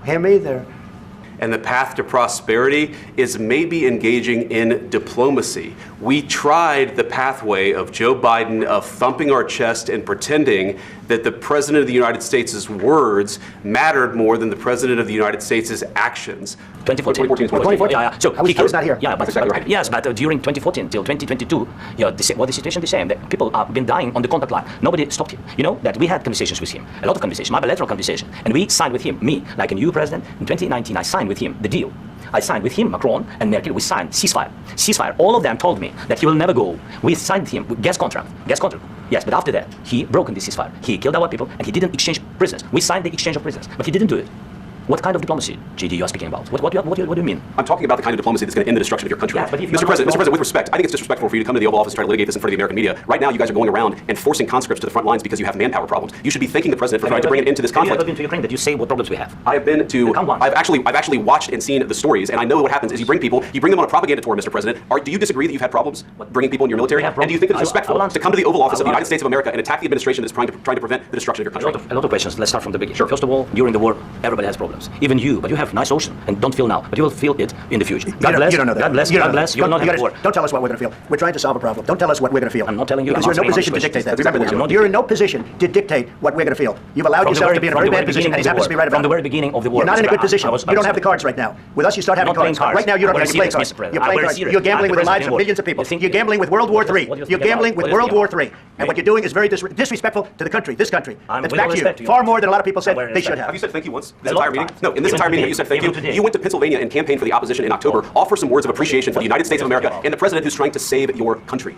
Him either. And the path to prosperity is maybe engaging in diplomacy. We tried the pathway of Joe Biden of thumping our chest and pretending that the President of the United States' words mattered more than the President of the United States' actions. 2014. 2014. Yeah. So I was not here. Yeah, but exactly right. yes, but during 2014 till 2022, the situation the same. That people have been dying on the contact line. Nobody stopped him. You know that we had conversations with him, a lot of conversations, bilateral conversation, and we signed with him. Me, like a new president in 2019, I signed with him the deal. I signed with him, Macron and Merkel. We signed ceasefire. All of them told me that he will never go. We signed him with gas contract. Yes, but after that, he broke the ceasefire. He killed our people, and he didn't exchange prisoners. We signed the exchange of prisoners, but he didn't do it. What kind of diplomacy, GD, you are speaking about? What do you mean? I'm talking about the kind of diplomacy that's going to end the destruction of your country. Yeah, but Mr. President, with respect, I think it's disrespectful for you to come to the Oval Office and try to litigate this in front of the American media. Right now, you guys are going around and forcing conscripts to the front lines because you have manpower problems. You should be thanking the President for trying to bring it into this conflict. Have you ever been to Ukraine that you say what problems we have? I have been to. I've actually watched and seen the stories, and I know what happens is you bring them on a propaganda tour, Mr. President. Do you disagree that you've had problems bringing people in your military? And do you think that it's respectful to come to the Oval Office of the United States of America and attack the administration that's trying to prevent the destruction of your country? A lot of questions. Let's start from the beginning. Sure. First of all, during the war, everybody has problems. Even you, but you have nice ocean, and don't feel now, but you will feel it in the future. God bless. You don't know that. God bless. God bless. You will not have war. Don't tell us what we're going to feel. We're trying to solve a problem. Don't tell us what we're going to feel. I'm not telling you. Because you're in no position to dictate that. Remember this. You're in no position to dictate what we're going to feel. You've allowed yourself to be in a very bad position, and it happens to be right about from the very beginning of the war. You're not in a good position. You don't have the cards right now. With us, you start having cards. Right now, you don't have any playing cards. You're playing cards. You're gambling with the lives of millions of people. You're gambling with World War III. You're gambling with World War III. And what you're doing is very disrespectful to the country, this country. It's back to you. Far more than a lot of people said they should have. Have you said thank you once? This entire meeting? No, in this entire meeting, you said thank you. You went to Pennsylvania and campaigned for the opposition in October. Offer some words of appreciation for the United States of America and the President who's trying to save your country.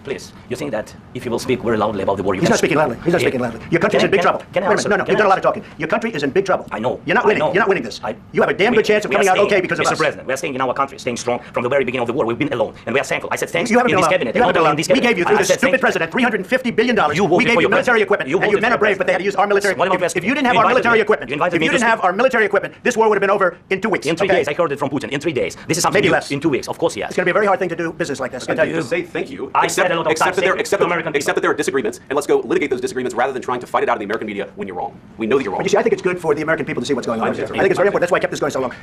Please, you think that if you will speak very loudly about the war, He's not speaking loudly. He's not speaking loudly. Your country's in big trouble. Can I answer? No, you've done a lot of talking. Your country is in big trouble. I know. You're not winning. You're not winning this. You have a damn good chance of coming out okay because of us. Mr. President, we are staying in our country, staying strong from the very beginning of the war. We've been alone, and we are thankful. I said thanks you haven't in been this alone. cabinet. You haven't been alone. We gave you, through this stupid president, $350 billion. We gave you military equipment. And your men are brave, but they had to use our military. If you didn't have our military equipment, this war would have been over in 2 weeks. In 3 days. I heard it from Putin. In 3 days. This is something maybe less. In 2 weeks. Of course, yes. It's going to be a very hard thing to do business like this. Just say thank you. I said a lot of times. Except that there are disagreements, and let's go litigate those disagreements rather than trying to fight it out in the American media when you're wrong. We know that you're wrong. But you see, I think it's good for the American people to see what's going on. I think it's very important. That's why I kept this going so long.